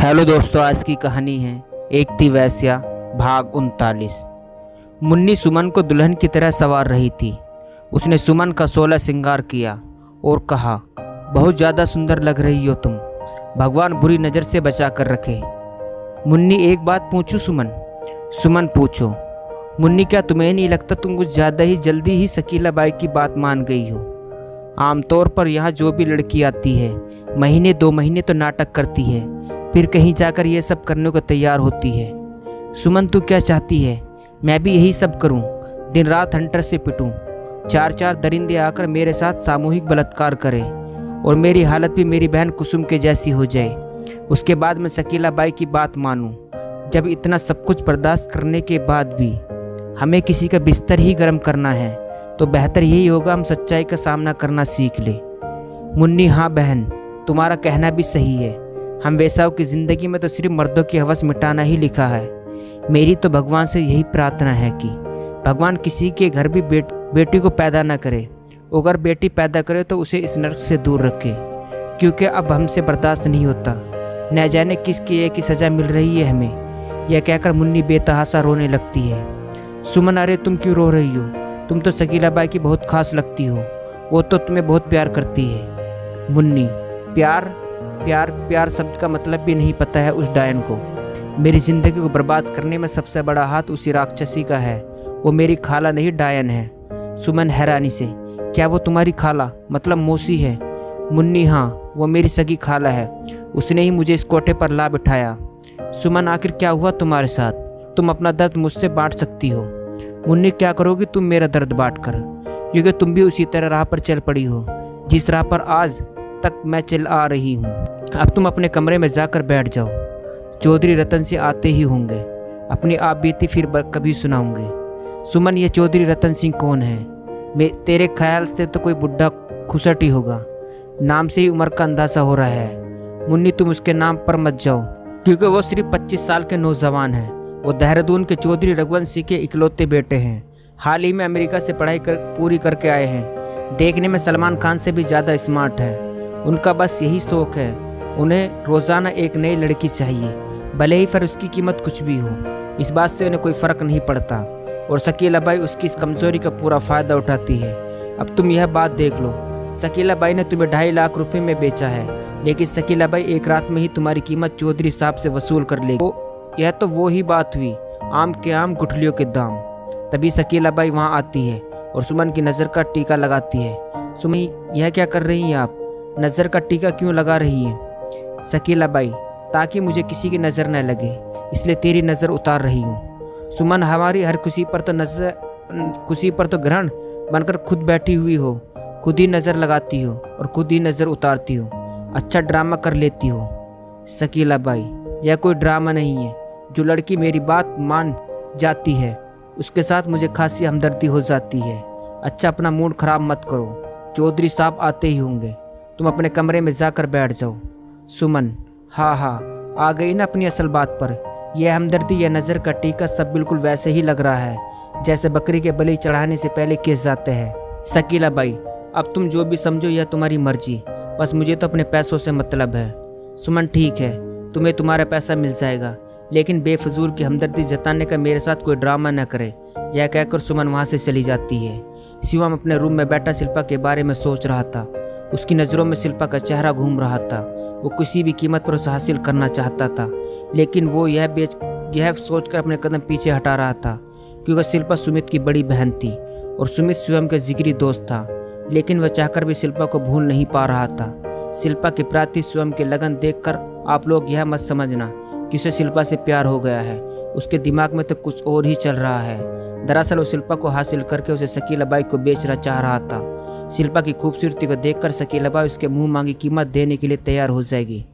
Hello दोस्तों, आज की कहानी है एक थी वैश्या भाग 39। मुन्नी सुमन को दुल्हन की तरह सवार रही थी। उसने सुमन का 16 श्रृंगार किया और कहा, बहुत ज़्यादा सुंदर लग रही हो तुम, भगवान बुरी नज़र से बचा कर रखे। मुन्नी, एक बात पूछूं सुमन? सुमन, पूछो। मुन्नी, क्या तुम्हें नहीं लगता तुम कुछ ज़्यादा ही जल्दी ही शकीला बाई की बात मान गई हो? आमतौर पर यहाँ जो भी लड़की आती है महीने 2 महीने तो नाटक करती है, फिर कहीं जाकर ये सब करने को तैयार होती है। सुमन, तू क्या चाहती है? मैं भी यही सब करूं, दिन रात हंटर से पिटूं, 4 दरिंदे आकर मेरे साथ सामूहिक बलात्कार करें और मेरी हालत भी मेरी बहन कुसुम के जैसी हो जाए। उसके बाद मैं शकीला बाई की बात मानूं। जब इतना सब कुछ बर्दाश्त करने के बाद भी हमें किसी का बिस्तर ही गर्म करना है तो बेहतर यही होगा हम सच्चाई का सामना करना सीख ले। मुन्नी, हाँ बहन, तुम्हारा कहना भी सही है। हम वैसाओं की ज़िंदगी में तो सिर्फ मर्दों की हवस मिटाना ही लिखा है। मेरी तो भगवान से यही प्रार्थना है कि भगवान किसी के घर भी बेटी को पैदा ना करे, अगर बेटी पैदा करे तो उसे इस नरक से दूर रखे, क्योंकि अब हमसे बर्दाश्त नहीं होता। न जाने किसकी एक की सज़ा मिल रही है हमें। यह कहकर मुन्नी बेतहासा रोने लगती है। सुमन, अरे तुम क्यों रो रही हो? तुम तो शकीला बाई की बहुत खास लगती हो, वो तो तुम्हें बहुत प्यार करती है। मुन्नी, प्यार प्यार प्यार शब्द का मतलब भी नहीं पता है उस डायन को। मेरी ज़िंदगी को बर्बाद करने में सबसे बड़ा हाथ उसी राक्षसी का है। वो मेरी खाला नहीं, डायन है। सुमन हैरानी से, क्या वो तुम्हारी खाला मतलब मौसी है? मुन्नी, हाँ, वो मेरी सगी खाला है। उसने ही मुझे इस कोठे पर ला बिठाया। सुमन, आखिर क्या हुआ तुम्हारे साथ? तुम अपना दर्द मुझसे बांट सकती हो। मुन्नी, क्या करोगी तुम मेरा दर्द बांट कर? क्योंकि तुम भी उसी तरह राह पर चल पड़ी हो जिस राह पर आज तक मैं चल आ रही हूँ। अब तुम अपने कमरे में जाकर बैठ जाओ। चौधरी रतन सिंह आते ही होंगे, अपनी आप बीती फिर कभी सुनाऊंगे। सुमन, ये चौधरी रतन सिंह कौन है? मैं तेरे ख्याल से तो कोई बुढ़ा खुसट ही होगा, नाम से ही उम्र का अंदाजा हो रहा है। मुन्नी, तुम उसके नाम पर मत जाओ, क्योंकि वो सिर्फ 25 साल के नौजवान हैं। वो देहरादून के चौधरी रघुवंश सिंह के इकलौते बेटे हैं। हाल ही में अमेरिका से पढ़ाई पूरी करके आए हैं। देखने में सलमान खान से भी ज़्यादा स्मार्ट है। उनका बस यही शौक़ है, उन्हें रोज़ाना एक नई लड़की चाहिए, भले ही फिर उसकी कीमत कुछ भी हो। इस बात से उन्हें कोई फ़र्क नहीं पड़ता और शकीला बाई उसकी इस कमज़ोरी का पूरा फ़ायदा उठाती है। अब तुम यह बात देख लो, शकीला बाई ने तुम्हें 2.5 लाख रुपए में बेचा है, लेकिन शकीला बाई एक रात में ही तुम्हारी कीमत चौधरी साहब से वसूल कर लेगी। यह तो वो ही बात हुई, आम के आम गुठलियों के दाम। तभी शकीला बाई वहाँ आती है और सुमन की नज़र का टीका लगाती है। सुमन, यह क्या कर रही हैं आप? नज़र का टीका क्यों लगा रही हैं? शकीला बाई, ताकि मुझे किसी की नज़र न लगे, इसलिए तेरी नज़र उतार रही हूँ। सुमन, हमारी हर खुशी पर तो ग्रहण बनकर खुद बैठी हुई हो, खुद ही नज़र लगाती हो और खुद ही नज़र उतारती हो। अच्छा ड्रामा कर लेती हो। शकीला बाई, यह कोई ड्रामा नहीं है। जो लड़की मेरी बात मान जाती है उसके साथ मुझे खासी हमदर्दी हो जाती है। अच्छा, अपना मूड खराब मत करो, चौधरी साहब आते ही होंगे, तुम अपने कमरे में जाकर बैठ जाओ। सुमन, हाँ, आ गई ना अपनी असल बात पर। यह हमदर्दी, यह नज़र का टीका सब बिल्कुल वैसे ही लग रहा है जैसे बकरी के बलि चढ़ाने से पहले किस जाते हैं। शकीला बाई, अब तुम जो भी समझो यह तुम्हारी मर्जी, बस मुझे तो अपने पैसों से मतलब है। सुमन, ठीक है, तुम्हें तुम्हारा पैसा मिल जाएगा, लेकिन बेफजूल की हमदर्दी जताने का मेरे साथ कोई ड्रामा न करे। यह कहकर सुमन वहाँ से चली जाती है। शिवम अपने रूम में बैठा शिल्पा के बारे में सोच रहा था। उसकी नज़रों में शिल्पा का चेहरा घूम रहा था। वो किसी भी कीमत पर उसे हासिल करना चाहता था, लेकिन वो यह सोचकर अपने कदम पीछे हटा रहा था, क्योंकि शिल्पा सुमित की बड़ी बहन थी और सुमित शिवम का जिगरी दोस्त था। लेकिन वह चाहकर भी शिल्पा को भूल नहीं पा रहा था। शिल्पा के प्रति शिवम के लगन देखकर आप लोग यह मत समझना कि उसे शिल्पा से प्यार हो गया है। उसके दिमाग में तो कुछ और ही चल रहा है। दरअसल वो शिल्पा को हासिल करके उसे शकीला बाई को बेचना चाह रहा था। शिल्पा की खूबसूरती को देखकर शकीला बाई उसके मुंह मांगी कीमत देने के लिए तैयार हो जाएगी,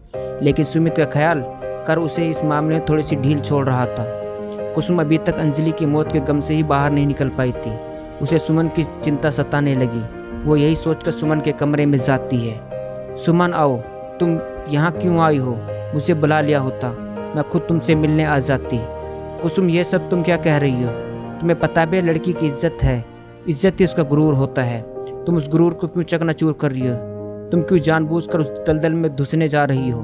लेकिन सुमित का ख्याल कर उसे इस मामले में थोड़ी सी ढील छोड़ रहा था। कुसुम अभी तक अंजलि की मौत के गम से ही बाहर नहीं निकल पाई थी। उसे सुमन की चिंता सताने लगी। वो यही सोचकर सुमन के कमरे में जाती है। सुमन, आओ, तुम यहाँ क्यों आई हो? मुझे बुला लिया होता, मैं खुद तुमसे मिलने आ जाती। कुसुम, ये सब तुम क्या कह रही हो? तुम्हें पता भी लड़की की इज्जत है, इज्जत ही उसका गुरूर होता है। तुम उस गुरूर को क्यों चकनाचूर कर रही हो? तुम क्यों जानबूझकर उस दलदल में घुसने जा रही हो?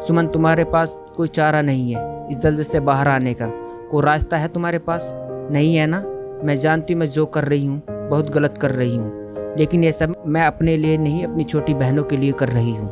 सुमन, तुम्हारे पास कोई चारा नहीं है इस दलदल से बाहर आने का? कोई रास्ता है तुम्हारे पास? नहीं है ना? मैं जानती हूँ मैं जो कर रही हूँ बहुत गलत कर रही हूँ, लेकिन ये सब मैं अपने लिए नहीं अपनी छोटी बहनों के लिए कर रही हूँ।